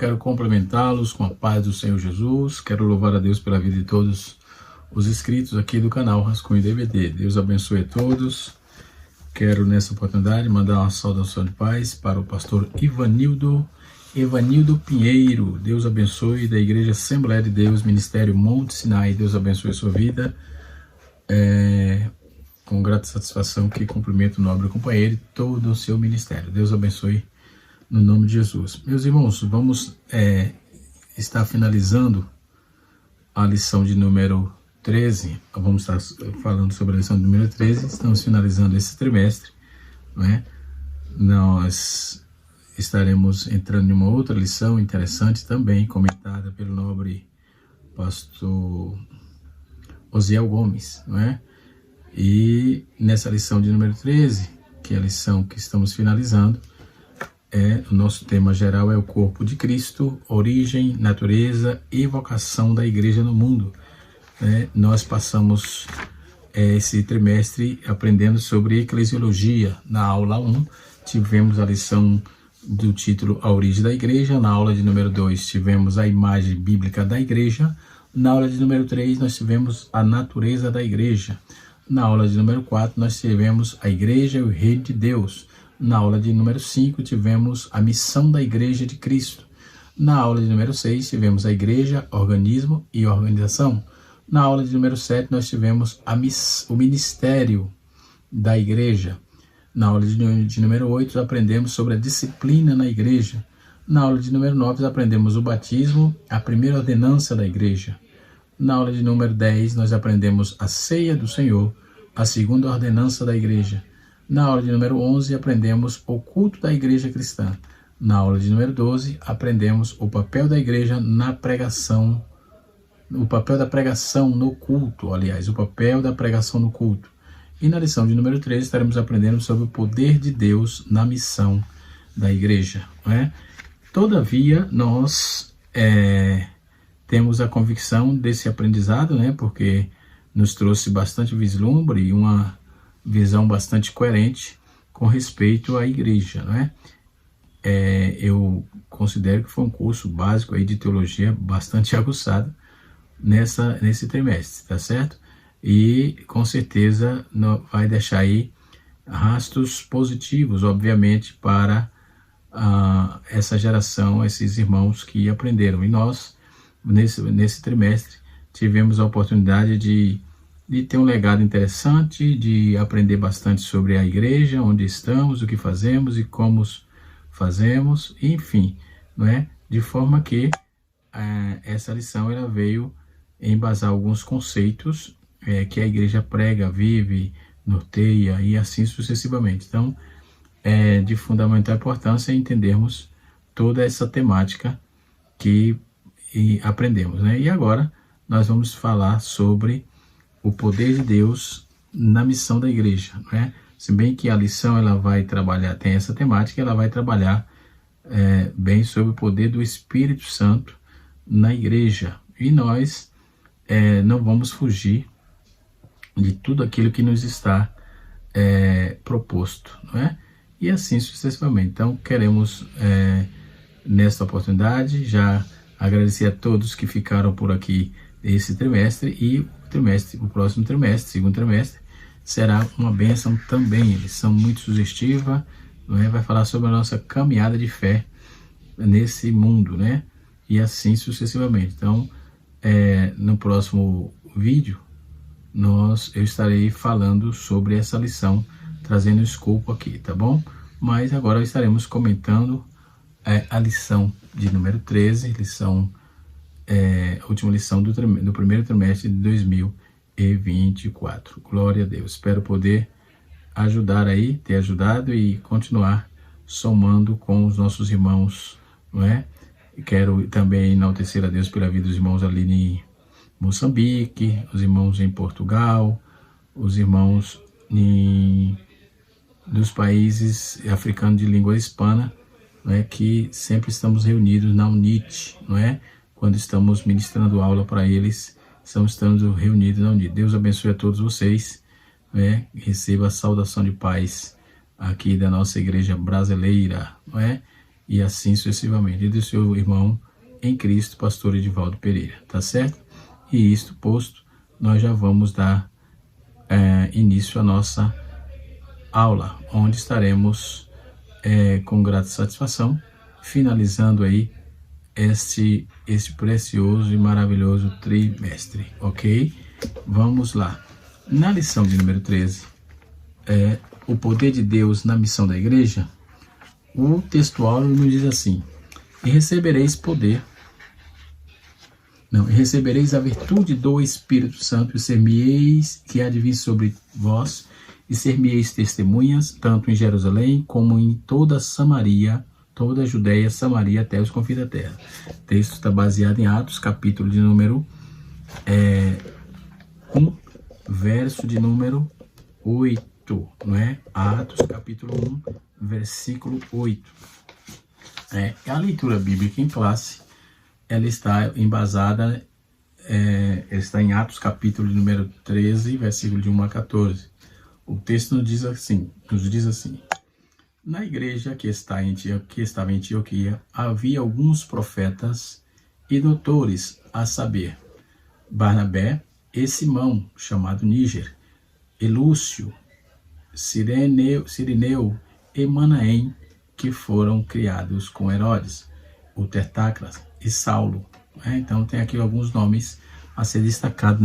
quero complementá-los com a paz do Senhor Jesus. Quero louvar a Deus pela vida de todos os inscritos aqui do canal Rascunho DVD. Deus abençoe a todos. Quero nessa oportunidade mandar uma saudação de paz para o pastor Ivanildo Pinheiro. Deus abençoe, da Igreja Assembleia de Deus, Ministério Monte Sinai. Deus abençoe a sua vida. Com grata satisfação que cumprimento o nobre companheiro e todo o seu ministério. Deus abençoe no nome de Jesus. Meus irmãos, vamos estar finalizando a lição de número 13. Vamos estar falando sobre a lição de número 13. Estamos finalizando esse trimestre, não é? Nós estaremos entrando em uma outra lição interessante também, comentada pelo nobre pastor Osiel Gomes, não é? E nessa lição de número 13, que é a lição que estamos finalizando, o nosso tema geral é o corpo de Cristo, origem, natureza e vocação da igreja no mundo. Nós passamos esse trimestre aprendendo sobre eclesiologia. Na aula 1, tivemos a lição do título A Origem da Igreja. Na aula de número 2, tivemos a imagem bíblica da igreja. Na aula de número 3, nós tivemos a natureza da igreja. Na aula de número 4, nós tivemos a igreja e o reino de Deus. Na aula de número 5, tivemos a missão da igreja de Cristo. Na aula de número 6, tivemos a igreja, organismo e organização. Na aula de número 7, nós tivemos o ministério da igreja. Na aula de número 8, aprendemos sobre a disciplina na igreja. Na aula de número 9, aprendemos o batismo, a primeira ordenança da igreja. Na aula de número 10, nós aprendemos a ceia do Senhor, a segunda ordenança da igreja. Na aula de número 11, aprendemos o culto da igreja cristã. Na aula de número 12, aprendemos o papel da igreja na pregação, o papel da pregação no culto, aliás, o papel da pregação no culto. E na lição de número 13, estaremos aprendendo sobre o poder de Deus na missão da igreja, não é? Todavia, nós temos a convicção desse aprendizado, né? Porque nos trouxe bastante vislumbre e uma visão bastante coerente com respeito à igreja, não é? Eu considero que foi um curso básico aí de teologia bastante aguçado nesse trimestre, tá certo? E com certeza vai deixar aí rastros positivos, obviamente, para essa geração, esses irmãos que aprenderam. E nós, nesse trimestre, tivemos a oportunidade de ter um legado interessante, de aprender bastante sobre a igreja, onde estamos, o que fazemos e como fazemos, enfim, não é? De forma que essa lição ela veio embasar alguns conceitos que a igreja prega, vive, norteia e assim sucessivamente. Então, é de fundamental importância entendermos toda essa temática que aprendemos, né? E agora nós vamos falar sobre o poder de Deus na missão da igreja, né? Se bem que a lição ela vai trabalhar, tem essa temática, ela vai trabalhar bem sobre o poder do Espírito Santo na igreja. E nós não vamos fugir de tudo aquilo que nos está proposto, não é? E assim sucessivamente. Então, queremos, nesta oportunidade, já agradecer a todos que ficaram por aqui esse trimestre e o próximo trimestre, segundo trimestre, será uma bênção também. Lição muito sugestiva, não é? Vai falar sobre a nossa caminhada de fé nesse mundo, né? E assim sucessivamente. Então, no próximo vídeo, eu estarei falando sobre essa lição, trazendo o escopo aqui, tá bom? Mas agora estaremos comentando a lição de número 13, a última lição do primeiro trimestre de 2024. Glória a Deus. Espero poder ter ajudado e continuar somando com os nossos irmãos, não é? Quero também enaltecer a Deus pela vida dos irmãos ali em Moçambique, os irmãos em Portugal, os irmãos dos países africanos de língua hispana, não é? Que sempre estamos reunidos na UNIT, não é? Quando estamos ministrando aula para eles, estamos reunidos na UNIT. Deus abençoe a todos vocês, não é? Receba a saudação de paz aqui da nossa igreja brasileira, não é? e assim sucessivamente. E do seu irmão em Cristo, pastor Edivaldo Pereira, tá certo? E isto posto, nós já vamos dar início à nossa aula, onde estaremos com grata satisfação finalizando aí este precioso e maravilhoso trimestre, ok? Vamos lá. Na lição de número 13, o poder de Deus na missão da igreja, o textual nos diz assim: e recebereis a virtude do Espírito Santo, e ser-me-eis que há de vir sobre vós, e ser-me-eis testemunhas, tanto em Jerusalém como em toda Samaria, toda a Judéia, Samaria, até os confins da terra. O texto está baseado em Atos, capítulo de número 1, verso de número 8, não é? Atos, capítulo 1, versículo 8. A leitura bíblica em classe, ela está embasada, está em Atos, capítulo de número 13, versículo de 1 a 14. O texto nos diz assim: na igreja que estava em Antioquia, havia alguns profetas e doutores, a saber, Barnabé e Simão, chamado Níger, e Lúcio, Cirineu e Manaém, que foram criados com Herodes, o Tertácras e Saulo. Então tem aqui alguns nomes a ser destacados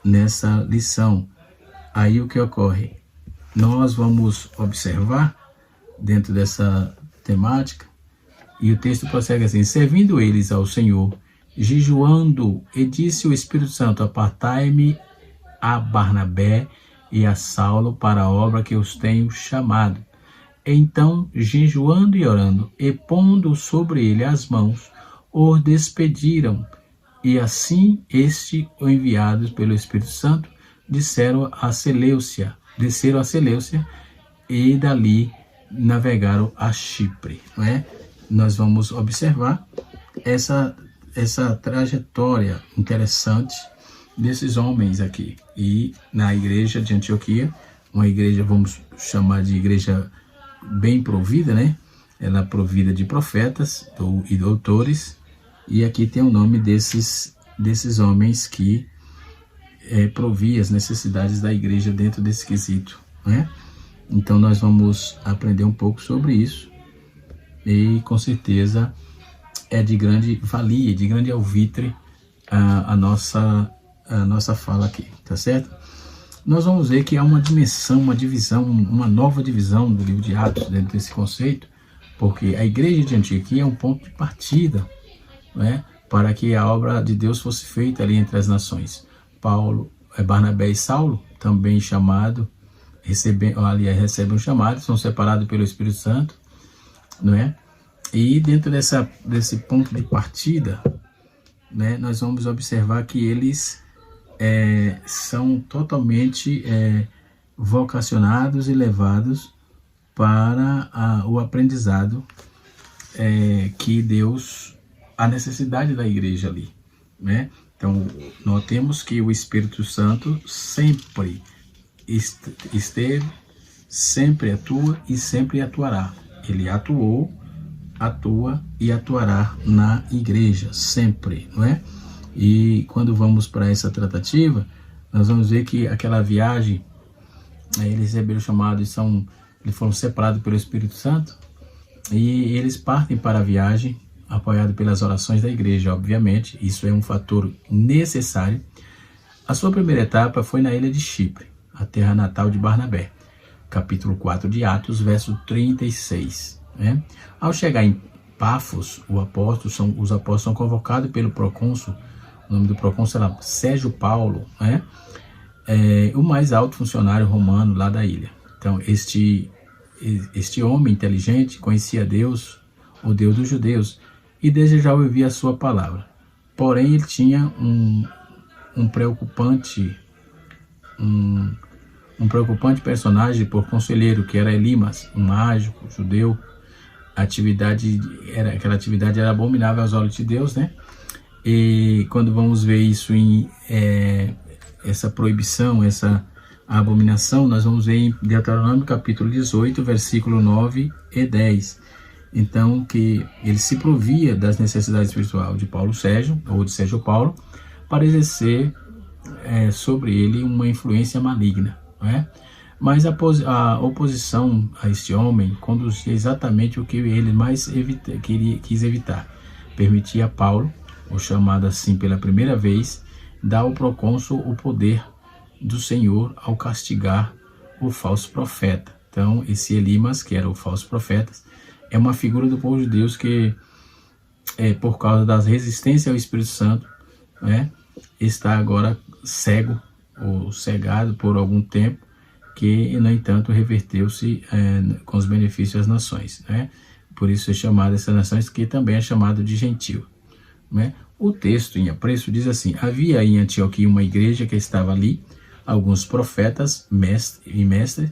nessa lição. Aí o que ocorre? Nós vamos observar dentro dessa temática, e o texto prossegue assim: servindo eles ao Senhor, jejuando, e disse o Espírito Santo: apartai-me a Barnabé e a Saulo para a obra que os tenho chamado. Então, jejuando e orando, e pondo sobre ele as mãos, os despediram, e assim enviados pelo Espírito Santo, desceram a Seleucia, e dali navegaram a Chipre, não é? Nós vamos observar essa trajetória interessante desses homens aqui. E na igreja de Antioquia, uma igreja, vamos chamar de igreja bem provida, né? Ela é provida de profetas e doutores, e aqui tem o nome desses homens que provia as necessidades da igreja dentro desse quesito, né? Então nós vamos aprender um pouco sobre isso, e com certeza é de grande valia, de grande alvitre a nossa fala aqui, tá certo? Nós vamos ver que há uma dimensão, uma divisão, uma nova divisão do livro de Atos dentro desse conceito, porque a igreja de Antioquia é um ponto de partida, né, para que a obra de Deus fosse feita ali entre as nações. Barnabé e Saulo, também chamado, recebem um chamado, são separados pelo Espírito Santo, não é? E dentro desse ponto de partida, né, nós vamos observar que eles são totalmente vocacionados e levados para o aprendizado que Deus, a necessidade da igreja ali, né? Então, notemos que o Espírito Santo sempre esteve, sempre atua e sempre atuará. Ele atuou, atua e atuará na igreja, sempre, não é? E quando vamos para essa tratativa, nós vamos ver que aquela viagem, eles receberam o chamado eles foram separados pelo Espírito Santo, e eles partem para a viagem, apoiado pelas orações da igreja, obviamente. Isso é um fator necessário. A sua primeira etapa foi na ilha de Chipre, a terra natal de Barnabé, capítulo 4 de Atos, verso 36. Né? Ao chegar em Pafos, os apóstolos são convocados pelo procônsul. O nome do procônsul era Sérgio Paulo, né? O mais alto funcionário romano lá da ilha. Então, este homem inteligente conhecia Deus, o Deus dos judeus, e desejava ouvir a sua palavra. Porém, ele tinha um preocupante personagem por conselheiro, que era Elimas, um mágico judeu. Aquela atividade era abominável aos olhos de Deus, né? E quando vamos ver isso essa proibição, essa abominação, nós vamos ver em Deuteronômio capítulo 18, versículo 9 e 10. então que ele se provia das necessidades espirituais de Paulo Sérgio, ou de Sérgio Paulo, para exercer sobre ele uma influência maligna, não é? Mas a oposição a este homem conduzia exatamente o que ele mais quis evitar. Permitia a Paulo, ou chamado assim pela primeira vez, dar ao procônsul o poder do Senhor ao castigar o falso profeta. Então, esse Elimas, que era o falso profeta, é uma figura do povo de Deus que, por causa das resistências ao Espírito Santo, né, está agora cego ou cegado por algum tempo, que, no entanto, reverteu-se com os benefícios às nações, né? Por isso é chamado essas nações, que também é chamado de gentio, né? O texto em apreço diz assim: havia em Antioquia uma igreja que estava ali, alguns profetas e mestres,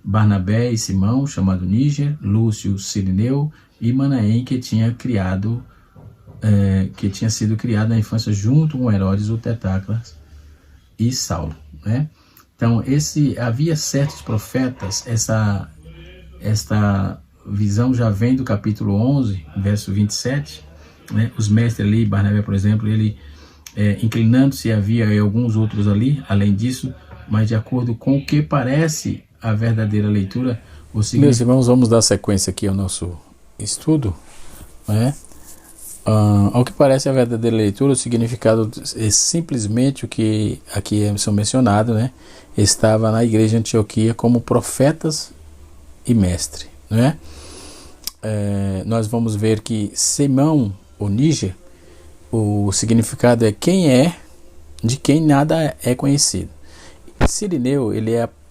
Barnabé e Simão, chamado Níger, Lúcio, Cirineu e Manaém, que tinha sido criado na infância junto com Herodes, o Tetrarcas e Saulo, né? Então, havia certos profetas, esta visão já vem do capítulo 11, verso 27, né? Os mestres ali, Barnabé, por exemplo, ele inclinando-se, havia alguns outros ali, além disso, mas de acordo com o que parece a verdadeira leitura, Meus irmãos, vamos dar sequência aqui ao nosso estudo, né? Ao que parece a verdadeira leitura, o significado é simplesmente o que aqui são mencionados, né? Estava na igreja de Antioquia como profetas e mestre, né? Nós vamos ver que Simão, ou Níger, o significado é quem é, de quem nada é conhecido. Cirineu,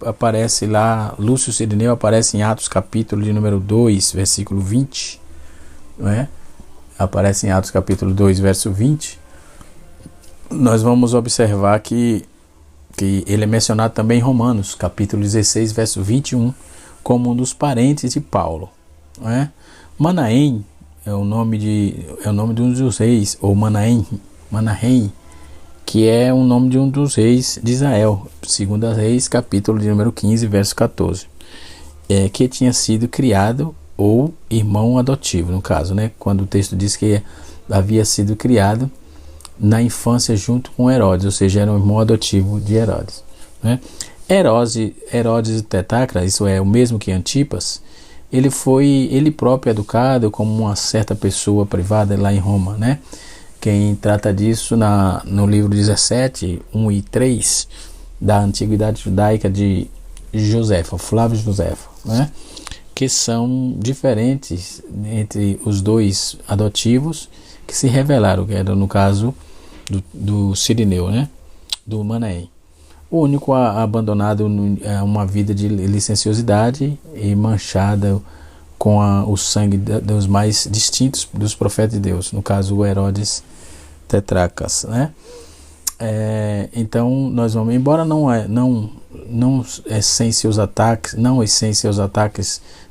aparece lá, Lúcio Cirineu aparece em Atos capítulo de número 2, versículo 20, não é? Aparece em Atos capítulo 2, verso 20, nós vamos observar que ele é mencionado também em Romanos, capítulo 16, verso 21, como um dos parentes de Paulo, não é? Manaém é o nome de um dos reis, ou Manaém, que é o nome de um dos reis de Israel, 2 Reis, capítulo de número 15, verso 14, que tinha sido criado, ou irmão adotivo, no caso, né? Quando o texto diz que havia sido criado na infância junto com Herodes, ou seja, era um irmão adotivo de Herodes, né? Herodes Tetrarca, isso é o mesmo que Antipas, ele foi ele próprio educado como uma certa pessoa privada lá em Roma, né? Quem trata disso no livro 17, 1 e 3 da Antiguidade Judaica de Joséfo, Flávio Joséfo, né? Que são diferentes entre os dois adotivos que se revelaram, que era no caso do Cirineu, né? Do Manaém. O único abandonado a uma vida de licenciosidade e manchada com o sangue dos mais distintos dos profetas de Deus, no caso o Herodes Tetrarcas, né? Então nós vamos, embora não sem seus ataques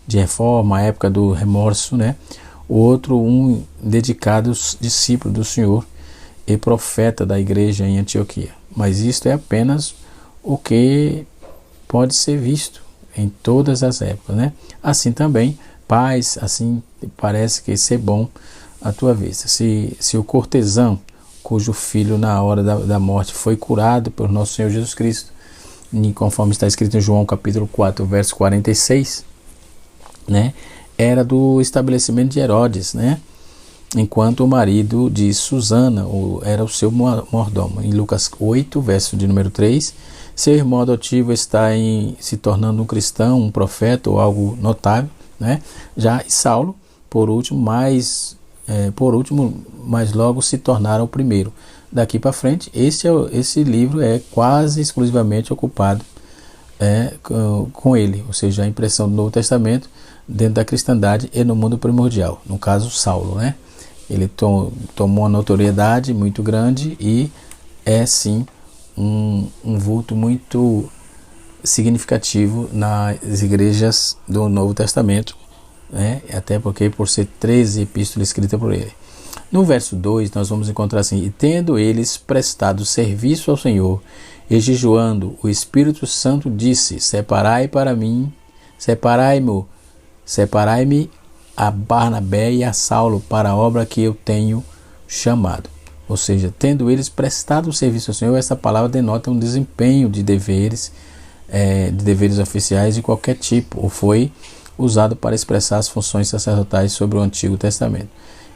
de reforma, a época do remorso, né? O outro, um dedicado discípulo do Senhor e profeta da igreja em Antioquia. Mas isto é apenas o que pode ser visto em todas as épocas, né? Assim também, paz, assim parece que ser bom à tua vista. Se o cortesão, cujo filho na hora da morte foi curado por nosso Senhor Jesus Cristo, conforme está escrito em João capítulo 4, verso 46, né, era do estabelecimento de Herodes, né, enquanto o marido de Susana era o seu mordomo. Em Lucas 8, verso de número 3, seu irmão adotivo está se tornando um cristão, um profeta ou algo notável, né? Já Saulo, por último, mas logo se tornaram o primeiro. Daqui para frente, esse livro é quase exclusivamente ocupado com ele, ou seja, a impressão do Novo Testamento dentro da cristandade e no mundo primordial, no caso Saulo, né? Ele tomou uma notoriedade muito grande e é sim um vulto muito significativo nas igrejas do Novo Testamento, né? Até porque por ser 13 epístolas escritas por ele. No verso 2 nós vamos encontrar assim: e tendo eles prestado serviço ao Senhor e jejuando, o Espírito Santo disse: separai-me a Barnabé e a Saulo para a obra que eu tenho chamado. Ou seja, tendo eles prestado o serviço ao Senhor, essa palavra denota um desempenho de deveres oficiais de qualquer tipo, ou foi usado para expressar as funções sacerdotais sobre o Antigo Testamento.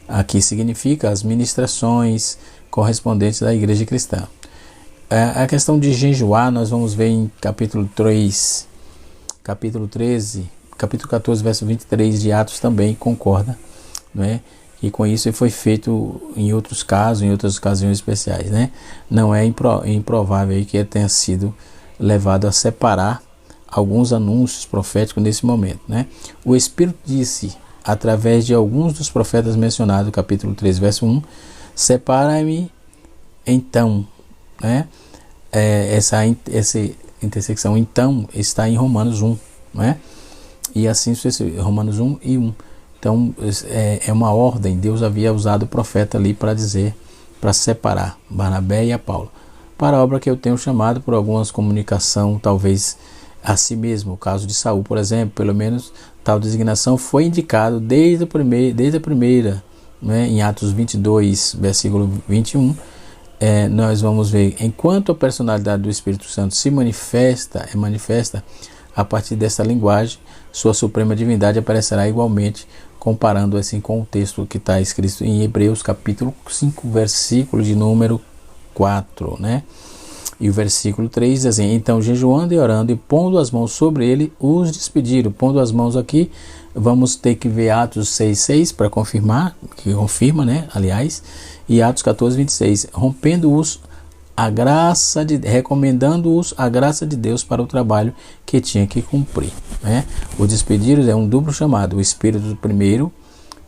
Aqui significa as ministrações correspondentes da igreja cristã. A questão de jejuar, nós vamos ver em capítulo 13, capítulo 14, verso 23 de Atos também concorda, não é? E com isso foi feito em outros casos, em outras ocasiões especiais, né? Não é improvável aí que ele tenha sido levado a separar alguns anúncios proféticos nesse momento, né? O Espírito disse, através de alguns dos profetas mencionados, capítulo 3, verso 1, separa-me então, né? Essa intersecção então está em Romanos 1, né? E assim Romanos 1 e 1. Então é uma ordem. Deus havia usado o profeta ali para dizer, para separar Barnabé e a Paulo para a obra que eu tenho chamado, por algumas comunicação talvez a si mesmo. O caso de Saul, por exemplo, pelo menos tal designação foi indicado desde a primeira, né, em Atos 22, versículo 21. Nós vamos ver, enquanto a personalidade do Espírito Santo se manifesta a partir dessa linguagem, sua suprema divindade aparecerá igualmente, comparando assim com o texto que está escrito em Hebreus capítulo 5, versículo de número 4, né? E o versículo 3 diz assim: então jejuando e orando e pondo as mãos sobre ele, os despediram. Pondo as mãos aqui, vamos ter que ver Atos 6:6 para confirmar, que confirma, né? Aliás, e Atos 14:26, recomendando-os a graça de Deus para o trabalho que tinha que cumprir, né? O despediram é um duplo chamado, o Espírito primeiro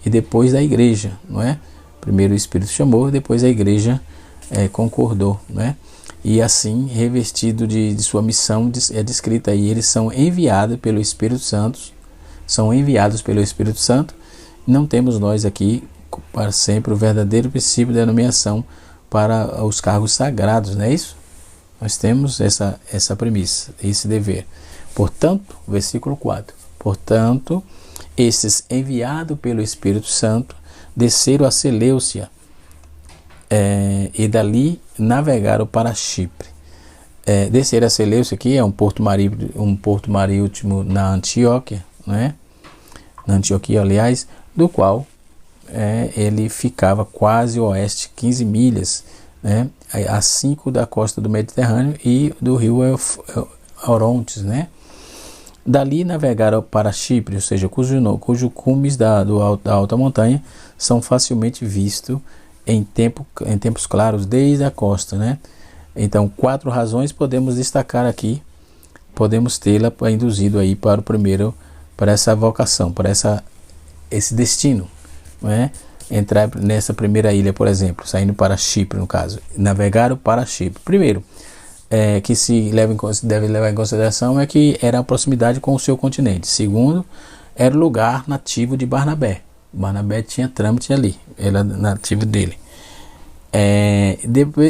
e depois da igreja, não é? Primeiro o Espírito chamou, depois a igreja concordou, né? E assim, revestido de sua missão, é descrita aí, eles são enviados pelo Espírito Santo, não temos nós aqui para sempre o verdadeiro princípio de nomeação para os cargos sagrados, não é isso? Nós temos essa premissa, esse dever. Portanto, versículo 4, portanto, esses enviados pelo Espírito Santo desceram a Seleucia, e dali navegaram para Chipre. Descer a Seleucia aqui é um porto marítimo na Antioquia, né? Na Antioquia, aliás, do qual ele ficava quase oeste, 15 milhas, né? A 5 da costa do Mediterrâneo e do rio Orontes, né? Dali navegaram para Chipre, ou seja, cujo cumes da alta montanha são facilmente vistos em tempos claros desde a costa, né? Então, 4 razões podemos destacar aqui, podemos tê-la induzido aí para essa vocação, para esse destino, não é? Entrar nessa primeira ilha, por exemplo, saindo para Chipre, no caso, navegaram para Chipre. Primeiro, que deve levar em consideração é que era a proximidade com o seu continente. Segundo, era o lugar nativo de Barnabé. Barnabé tinha trâmite ali, era nativo dele.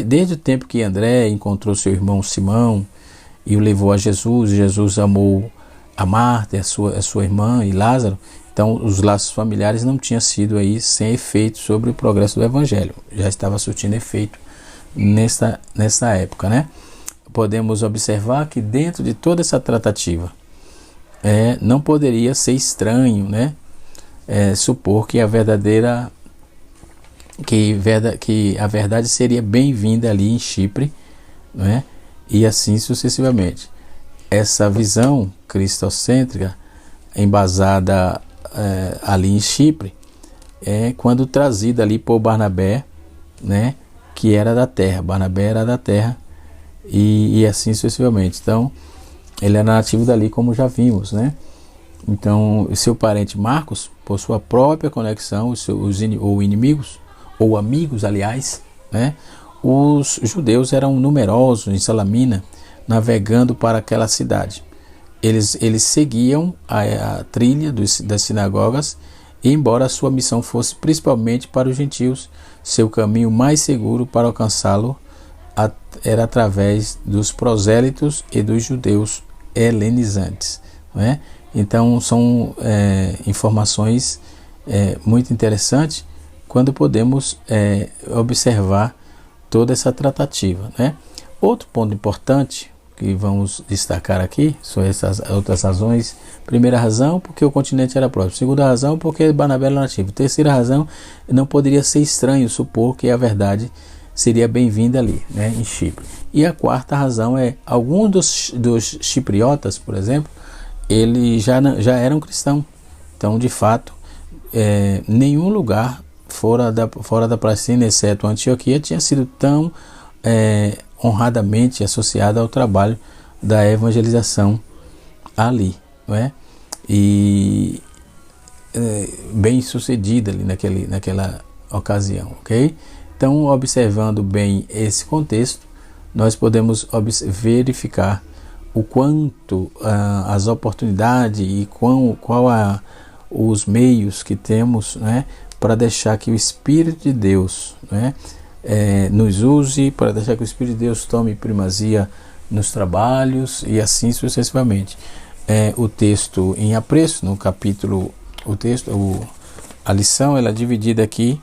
Desde o tempo que André encontrou seu irmão Simão e o levou a Jesus, Jesus amou a Marta, a sua irmã e Lázaro. Então os laços familiares não tinham sido aí sem efeito sobre o progresso do Evangelho, já estava surtindo efeito nessa época, né? Podemos observar que dentro de toda essa tratativa não poderia ser estranho, né? Supor que a verdade seria bem-vinda ali em Chipre, né? E assim sucessivamente. Essa visão cristocêntrica embasada ali em Chipre quando trazida ali por Barnabé, né? Que era da terra. Barnabé era da terra e assim sucessivamente. Então ele era nativo dali, como já vimos, né? Então seu parente Marcos, por sua própria conexão, ou inimigos ou amigos, aliás, né? Os judeus eram numerosos em Salamina, navegando para aquela cidade. Eles seguiam a trilha das sinagogas, e embora a sua missão fosse principalmente para os gentios, seu caminho mais seguro para alcançá-lo era através dos prosélitos e dos judeus helenizantes, não é? Então são informações muito interessante quando podemos observar toda essa tratativa, né? Outro ponto importante que vamos destacar aqui são essas outras razões. Primeira razão, porque o continente era próximo. Segunda razão, porque Barnabé era nativo. Terceira razão, não poderia ser estranho supor que a verdade seria bem-vinda ali, né, em Chipre. E a quarta razão é, alguns dos chipriotas, por exemplo, eles já eram cristãos. Então, de fato, nenhum lugar fora da Palestina, exceto Antioquia, tinha sido tão honradamente associado ao trabalho da evangelização ali, não é? E bem sucedida ali naquela ocasião, ok? Então, observando bem esse contexto, nós podemos verificar o quanto as oportunidades e qual os meios que temos, né, para deixar que o Espírito de Deus, né, nos use, para deixar que o Espírito de Deus tome primazia nos trabalhos e assim sucessivamente. O texto em apreço, no capítulo, a lição ela é dividida aqui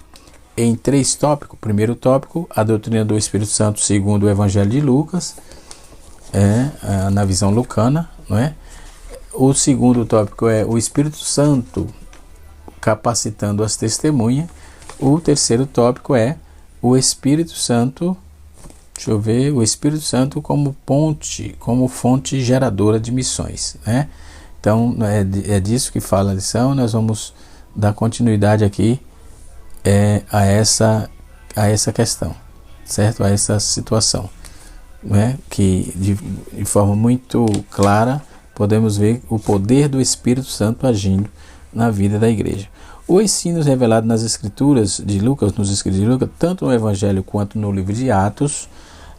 em 3 tópicos. Primeiro tópico, a doutrina do Espírito Santo segundo o Evangelho de Lucas, na visão lucana, não é? O segundo tópico é o Espírito Santo capacitando as testemunhas. O terceiro tópico é o Espírito Santo, o Espírito Santo como ponte, como fonte geradora de missões, né? Então, é disso que fala a lição. Nós vamos dar continuidade aqui a essa questão, certo? A essa situação, né? Que de forma muito clara podemos ver o poder do Espírito Santo agindo na vida da igreja. O ensino revelado nas escrituras de Lucas, tanto no Evangelho quanto no livro de Atos,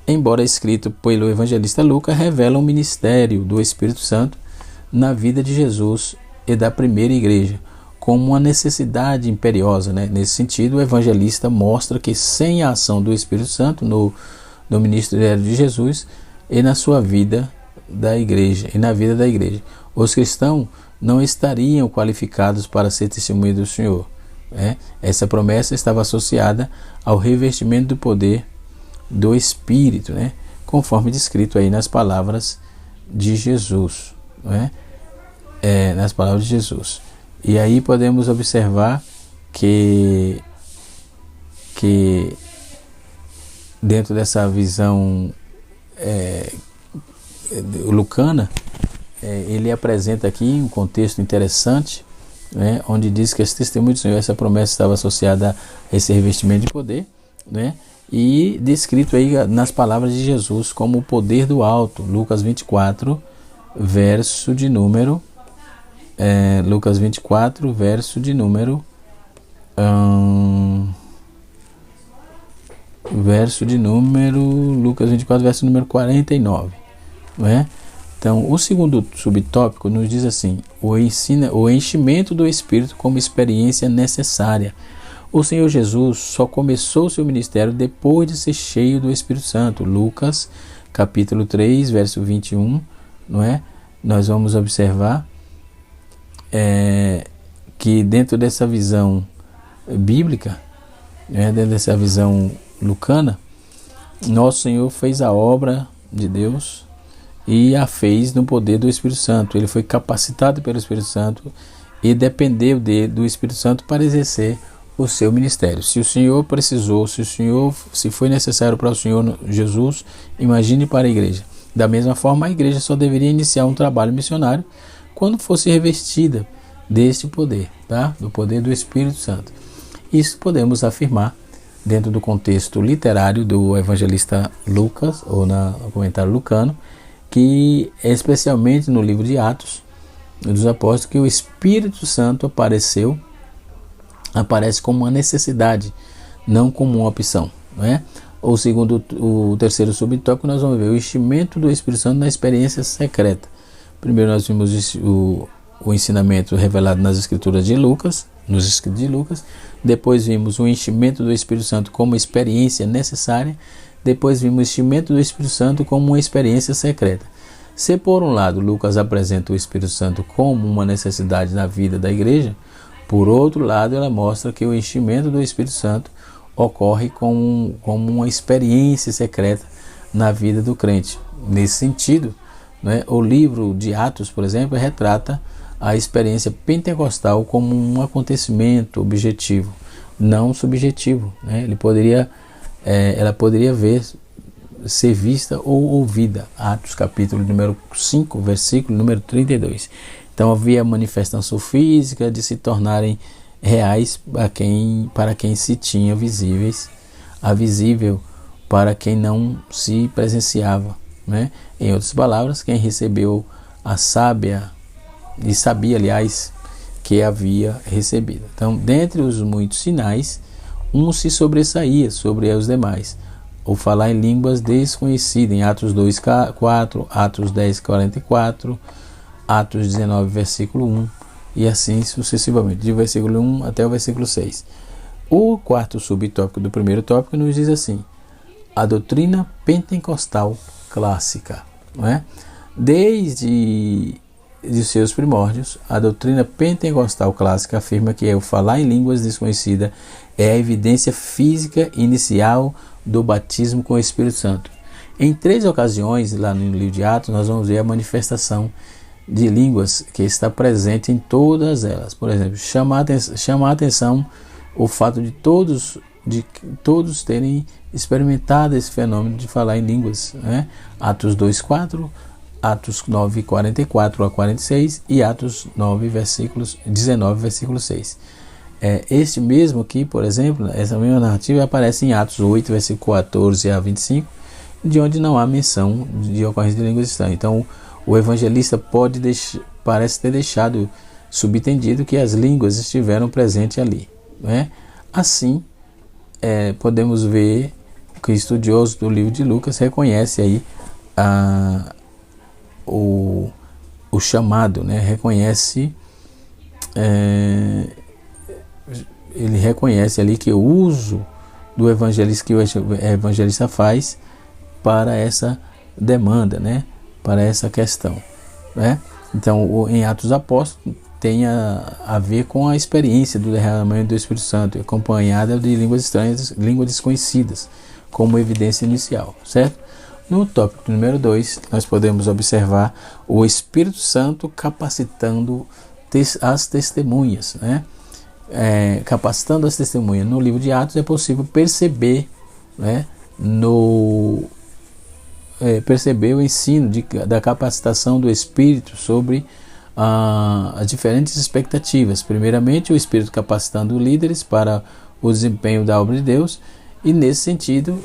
embora escrito pelo evangelista Lucas, revela o ministério do Espírito Santo na vida de Jesus e da primeira igreja, como uma necessidade imperiosa, né? Nesse sentido, o evangelista mostra que sem a ação do Espírito Santo no ministério de Jesus e na sua vida da igreja, e na vida da igreja, os cristãos não estariam qualificados para ser testemunha do Senhor, né? Essa promessa estava associada ao revestimento do poder do Espírito, né? Conforme descrito aí nas palavras de Jesus, né? Nas palavras de Jesus. E aí podemos observar que dentro dessa visão lucana, ele apresenta aqui um contexto interessante, né, onde diz que esse testemunho do Senhor, essa promessa estava associada a esse revestimento de poder, né, e descrito aí nas palavras de Jesus como o poder do alto. Lucas 24, verso de número Lucas 24, verso de número Lucas 24, verso número 49, não é? Então, o segundo subtópico nos diz assim: o enchimento do Espírito como experiência necessária. O Senhor Jesus só começou seu ministério depois de ser cheio do Espírito Santo. Lucas, capítulo 3, verso 21, não é? Nós vamos observar que dentro dessa visão bíblica, né, dentro dessa visão lucana, nosso Senhor fez a obra de Deus e a fez no poder do Espírito Santo. Ele foi capacitado pelo Espírito Santo e dependeu do Espírito Santo para exercer o seu ministério. Se o Senhor precisou, se foi necessário para o Senhor Jesus, imagine para a igreja. Da mesma forma, a igreja só deveria iniciar um trabalho missionário quando fosse revestida deste poder, tá? Do poder do Espírito Santo. Isso podemos afirmar dentro do contexto literário do evangelista Lucas, ou no comentário lucano, que especialmente no livro de Atos dos Apóstolos, que o Espírito Santo aparece como uma necessidade, não como uma opção, não é? Ou segundo o terceiro subtópico, nós vamos ver o enchimento do Espírito Santo na experiência secreta. Primeiro nós vimos o ensinamento revelado nas escrituras de Lucas, nos escritos de Lucas. Depois vimos o enchimento do Espírito Santo como experiência necessária. Depois vimos o enchimento do Espírito Santo como uma experiência secreta. Se por um lado Lucas apresenta o Espírito Santo como uma necessidade na vida da igreja, Por outro lado, ela mostra que o enchimento do Espírito Santo ocorre como uma experiência secreta na vida do crente. Nesse sentido, né, o livro de Atos, por exemplo, retrata a experiência pentecostal como um acontecimento objetivo, não subjetivo, né? Ela poderia ser vista ou ouvida. Atos capítulo número 5, versículo número 32. Então havia manifestação física de se tornarem reais para quem se tinha visíveis, a visível para quem não se presenciava, né? Em outras palavras, quem recebeu a sábia e sabia, aliás, que havia recebido. Então, dentre os muitos sinais, um se sobressaía sobre os demais: o falar em línguas desconhecidas, em Atos 2:4, Atos 10:44, Atos 19, versículo 1, e assim sucessivamente, de versículo 1 até o versículo 6. O quarto subtópico do primeiro tópico nos diz assim: a doutrina pentecostal clássica, não é? Desde de seus primórdios, a doutrina pentecostal clássica afirma que o falar em línguas desconhecidas é a evidência física inicial do batismo com o Espírito Santo. Em 3 ocasiões, lá no livro de Atos, nós vamos ver a manifestação de línguas que está presente em todas elas. Por exemplo, chamar a atenção o fato de todos terem experimentado esse fenômeno de falar em línguas, né? Atos 2:4, Atos 9:44 a 46 e Atos 19, versículo 6. Este mesmo aqui, por exemplo, essa mesma narrativa aparece em Atos 8, versículo 14 a 25, de onde não há menção de ocorrência de línguas estranhas. Então, o evangelista parece ter deixado subentendido que as línguas estiveram presentes ali, né? Assim, podemos ver que o estudioso do livro de Lucas reconhece aí o chamado, né? Ele reconhece ali que o uso do evangelista que o evangelista faz para essa demanda, né? Para essa questão, né? Então, em Atos Apóstolos tem a ver com a experiência do derramamento do Espírito Santo, acompanhada de línguas estranhas, línguas desconhecidas, como evidência inicial, certo? No tópico número 2, nós podemos observar o Espírito Santo capacitando as testemunhas, né? Capacitando as testemunhas. No livro de Atos é possível perceber, né, perceber o ensino da capacitação do Espírito sobre as diferentes expectativas. Primeiramente, o Espírito capacitando líderes para o desempenho da obra de Deus, e nesse sentido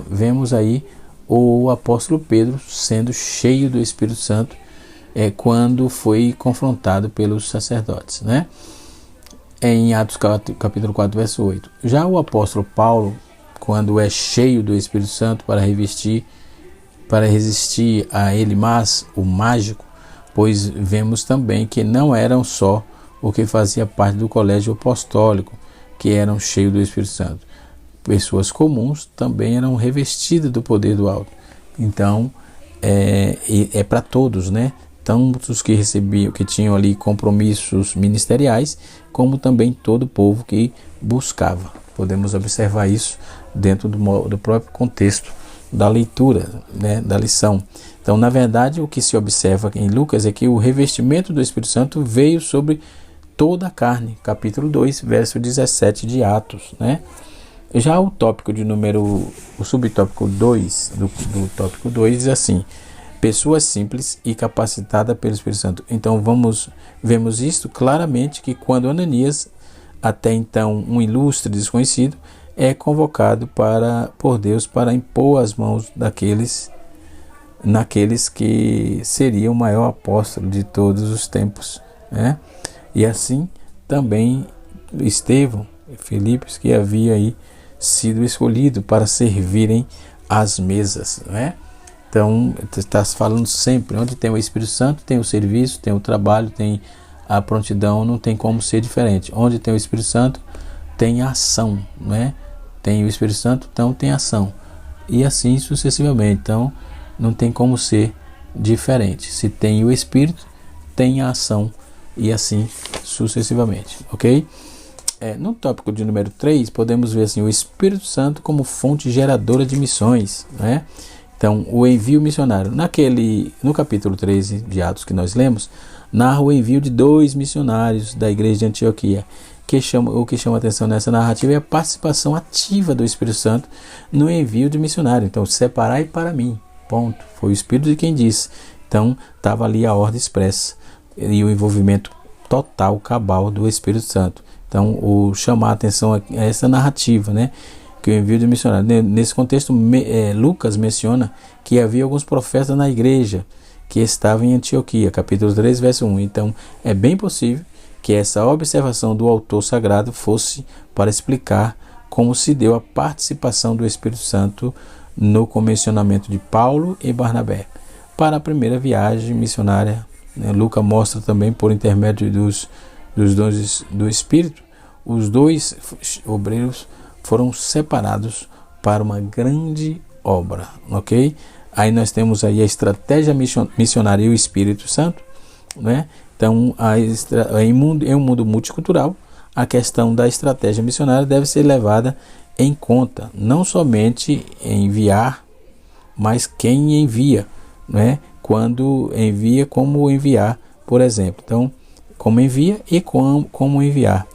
vemos aí o apóstolo Pedro sendo cheio do Espírito Santo quando foi confrontado pelos sacerdotes, né? Em Atos capítulo 4, verso 8. Já o apóstolo Paulo, quando é cheio do Espírito Santo para resistir a Elimas, o mágico, pois vemos também que não eram só o que fazia parte do colégio apostólico que eram cheios do Espírito Santo. Pessoas comuns também eram revestidas do poder do alto. Então, é para todos, né? Tanto os que recebiam, que tinham ali compromissos ministeriais, como também todo o povo que buscava. Podemos observar isso dentro do próprio contexto da leitura, né, da lição. Então, na verdade, o que se observa em Lucas é que o revestimento do Espírito Santo veio sobre toda a carne, capítulo 2, verso 17 de Atos, né? Já o subtópico 2 do tópico 2 diz assim: pessoas simples e capacitadas pelo Espírito Santo. Então vemos isto claramente que quando Ananias, até então um ilustre desconhecido, é convocado por Deus para impor as mãos naqueles que seriam o maior apóstolo de todos os tempos, né? E assim também Estevão, Filipe, que havia aí sido escolhido para servirem às mesas, né? Então, está falando sempre, onde tem o Espírito Santo, tem o serviço, tem o trabalho, tem a prontidão, não tem como ser diferente. Onde tem o Espírito Santo, tem ação, né? Tem o Espírito Santo, então tem ação. E assim sucessivamente. Então, não tem como ser diferente. Se tem o Espírito, tem a ação. E assim sucessivamente, ok? No tópico de número 3, podemos ver assim, o Espírito Santo como fonte geradora de missões, né? Então, o envio missionário. No capítulo 13 de Atos que nós lemos, narra o envio de 2 missionários da igreja de Antioquia. O que chama atenção nessa narrativa é a participação ativa do Espírito Santo no envio de missionário. Então, separai para mim, ponto. Foi o Espírito de quem disse. Então, estava ali a ordem expressa e o envolvimento total, cabal do Espírito Santo. Então, o chamar a atenção é essa narrativa, né? Que o envio de missionário. Nesse contexto, Lucas menciona que havia alguns profetas na igreja que estavam em Antioquia, capítulo 3, verso 1. Então, é bem possível que essa observação do autor sagrado fosse para explicar como se deu a participação do Espírito Santo no comissionamento de Paulo e Barnabé para a primeira viagem missionária. Lucas mostra também, por intermédio dos dons do Espírito, os 2 obreiros foram separados para uma grande obra, ok? Aí nós temos aí a estratégia missionária e o Espírito Santo, né? Então, em um mundo multicultural, a questão da estratégia missionária deve ser levada em conta, não somente enviar, mas quem envia, né? Quando envia, como enviar, por exemplo. Então, como envia e como enviar.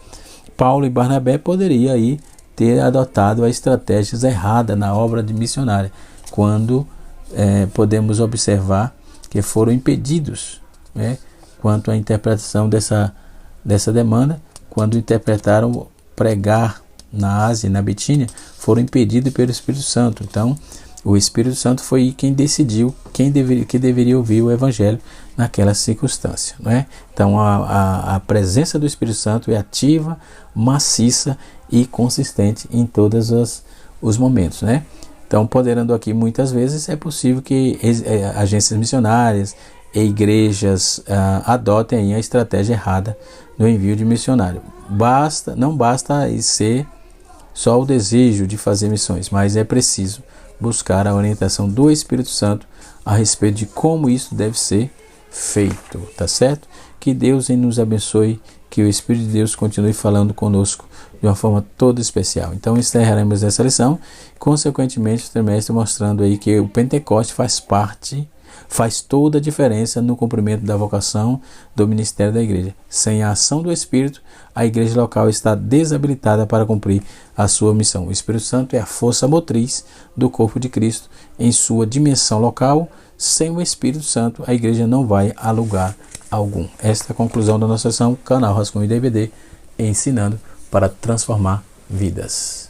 Paulo e Barnabé poderiam aí ter adotado a estratégia errada na obra de missionária, quando podemos observar que foram impedidos, né, quanto à interpretação dessa demanda, quando interpretaram pregar na Ásia e na Bitínia, foram impedidos pelo Espírito Santo. Então, o Espírito Santo foi quem decidiu que deveria ouvir o Evangelho naquela circunstância, né? Então, a presença do Espírito Santo é ativa, maciça e consistente em todos os momentos, né? Então, ponderando aqui, muitas vezes é possível que agências missionárias e igrejas adotem a estratégia errada no envio de missionário. Não basta ser só o desejo de fazer missões, mas é preciso buscar a orientação do Espírito Santo a respeito de como isso deve ser feito, tá certo? Que Deus nos abençoe, que o Espírito de Deus continue falando conosco de uma forma toda especial. Então, encerraremos essa lição, consequentemente o trimestre mostrando aí que o Pentecoste faz toda a diferença no cumprimento da vocação do ministério da igreja. Sem a ação do Espírito, a igreja local está desabilitada para cumprir a sua missão. O Espírito Santo é a força motriz do corpo de Cristo em sua dimensão local. Sem o Espírito Santo, a igreja não vai a lugar algum. Esta é a conclusão da nossa sessão, canal Rascunho DVD, ensinando para transformar vidas.